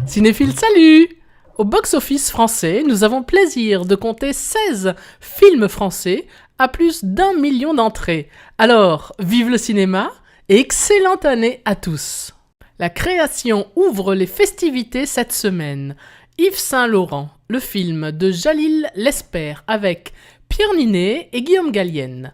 Cinéphile, salut! Au box-office français, nous avons plaisir de compter 16 films français à plus d'1 million d'entrées. Alors, vive le cinéma et excellente année à tous! La création ouvre les festivités cette semaine. Yves Saint-Laurent, le film de Jalil Lespert avec Pierre Ninet et Guillaume Gallienne.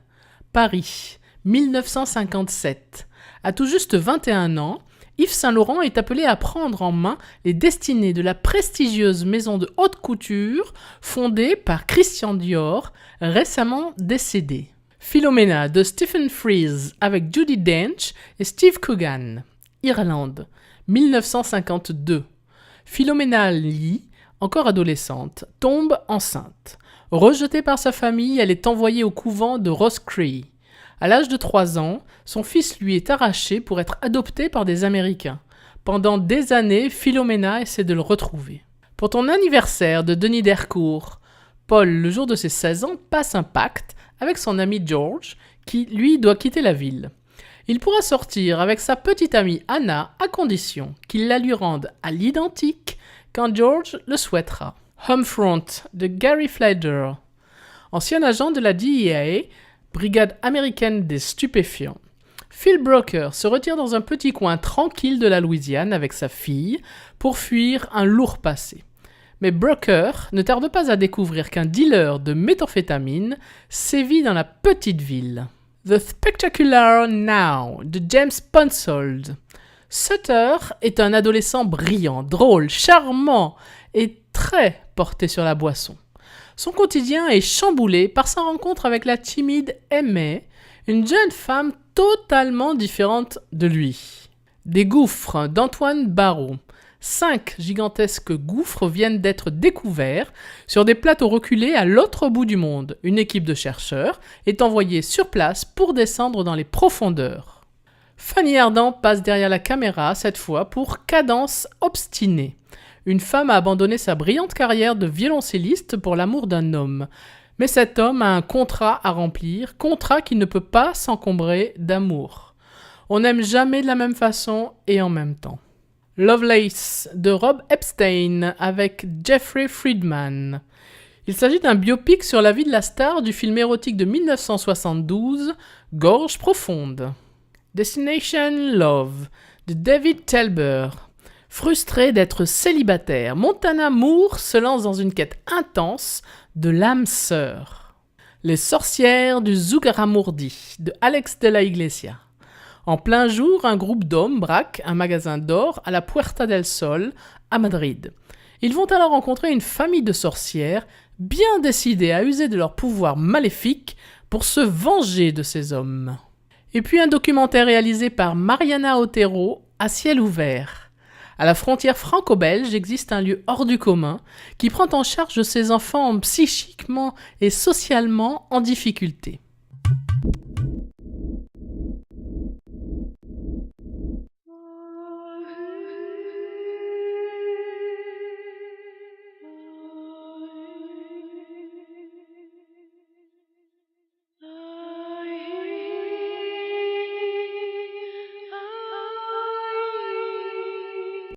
Paris, 1957. À tout juste 21 ans, Yves Saint-Laurent est appelé à prendre en main les destinées de la prestigieuse maison de haute couture fondée par Christian Dior, récemment décédé. Philomena de Stephen Frears avec Judi Dench et Steve Coogan. Irlande, 1952. Philomena Lee, encore adolescente, tombe enceinte. Rejetée par sa famille, elle est envoyée au couvent de Roscrea. À l'âge de 3 ans, son fils lui est arraché pour être adopté par des Américains. Pendant des années, Philomena essaie de le retrouver. Pour ton anniversaire de Denis Dercourt, Paul, le jour de ses 16 ans, passe un pacte avec son ami George, qui, lui, doit quitter la ville. Il pourra sortir avec sa petite amie Anna à condition qu'il la lui rende à l'identique quand George le souhaitera. Homefront de Gary Fleder. Ancien agent de la DEA, Brigade américaine des stupéfiants. Phil Broker se retire dans un petit coin tranquille de la Louisiane avec sa fille pour fuir un lourd passé. Mais Broker ne tarde pas à découvrir qu'un dealer de méthamphétamine sévit dans la petite ville. The Spectacular Now de James Ponsoldt. Sutter est un adolescent brillant, drôle, charmant et très porté sur la boisson. Son quotidien est chamboulé par sa rencontre avec la timide Aimée, une jeune femme totalement différente de lui. Des gouffres d'Antoine Barraud. 5 gigantesques gouffres viennent d'être découverts sur des plateaux reculés à l'autre bout du monde. Une équipe de chercheurs est envoyée sur place pour descendre dans les profondeurs. Fanny Ardant passe derrière la caméra, cette fois pour Cadence obstinée. Une femme a abandonné sa brillante carrière de violoncelliste pour l'amour d'un homme. Mais cet homme a un contrat à remplir, contrat qui ne peut pas s'encombrer d'amour. On n'aime jamais de la même façon et en même temps. Lovelace de Rob Epstein avec Jeffrey Friedman. Il s'agit d'un biopic sur la vie de la star du film érotique de 1972, Gorge profonde. Destination Love de David Telber. Frustré d'être célibataire, Montana Moore se lance dans une quête intense de l'âme sœur. Les sorcières du Zugarramurdi de Alex de la Iglesia. En plein jour, un groupe d'hommes braque un magasin d'or à la Puerta del Sol, à Madrid. Ils vont alors rencontrer une famille de sorcières bien décidées à user de leur pouvoir maléfique pour se venger de ces hommes. Et puis un documentaire réalisé par Mariana Otero, À ciel ouvert. À la frontière franco-belge existe un lieu hors du commun qui prend en charge ces enfants psychiquement et socialement en difficulté.